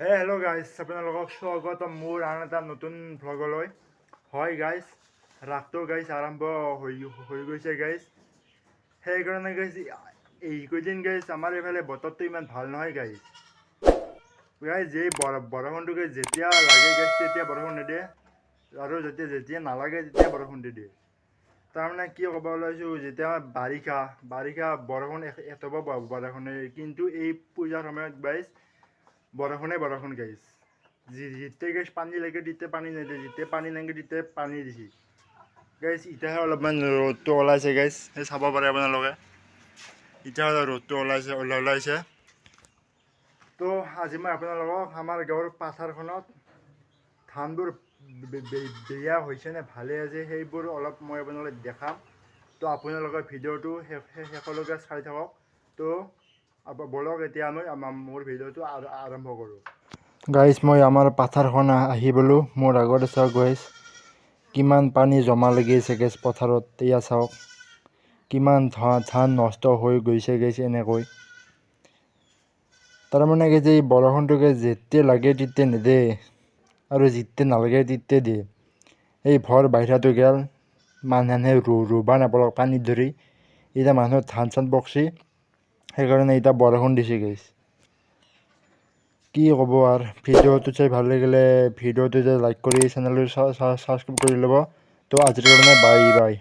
Hello' guys, আপোনালোকক স্বাগতম মোৰ আন এটা নতুন ভ্লগলৈ। হয় গাইজ, ৰাসটো গাইজ আৰম্ভ হৈ গৈছে গাইজ। সেইকাৰণে গাইজ এইকেইদিন গাইজ আমাৰ এইফালে বতৰটো ইমান ভাল নহয় গাইজ। এই বৰষুণটো গাইজ যেতিয়া লাগে গাইজ তেতিয়া বৰষুণ নিদিয়ে, আৰু যেতিয়া নালাগে তেতিয়া বৰষুণ দি দিয়ে। তাৰমানে কি ক'ব ওলাইছোঁ, যেতিয়া বাৰিষা বৰষুণ এটোপা বৰষুণে, কিন্তু এই পূজাৰ সময়ত গাইজ বৰষুণ গাইজ। যেতিয়া গাইজ পানী লাগে তেতিয়া পানী নিদিয়ে, যেতিয়া পানী লাগে তেতিয়া পানী দিছে গাইজ। এতিয়াহে অলপমান ৰ'দটো ওলাইছে গাইজ, সেই চাব পাৰে আপোনালোকে। এতিয়া ৰ'দটো ওলাইছে। তো আজি মই আপোনালোকক আমাৰ গাঁৱৰ পথাৰখনত ধানবোৰ বেয়া হৈছে নে ভালে আছে সেইবোৰ অলপ মই আপোনালোকক দেখাম। তো আপোনালোকে ভিডিঅ'টো শেষলৈকে চাই থাকক। তো বলক এতিয়া মই মোৰ ভিডিঅ'টো আৰম্ভ কৰোঁ। গাইজ, মই আমাৰ পথাৰখন আহিবলৈ মোৰ আগতে চাওক গাইজ, কিমান পানী জমা লাগি আছে গাইজ পথাৰত। এয়া চাওক কিমান ধান নষ্ট হৈ গৈছে গাইজ এনেকৈ। তাৰমানে গাইজ এই বৰষুণটো গাইজ যেতিয়া লাগে তেতিয়া নিদিয়ে, আৰু যেতিয়া নালাগে তেতিয়া দিয়ে। এই ভৰ বাৰিষাটো গেল, মানুহে ৰুবা নাপালক পানীত ধৰি। এতিয়া মানুহৰ ধান চান পকছি, সেইকাৰণে এতিয়া বৰষুণ দিছে গাইজ। কি ক'ব আৰু, ভিডিঅ'টো চাই ভাল লাগিলে ভিডিঅ'টো লাইক কৰি চেনেলটো ছাবস্ক্ৰাইব কৰি ল'ব। তো আজিৰ কাৰণে বাই বাই।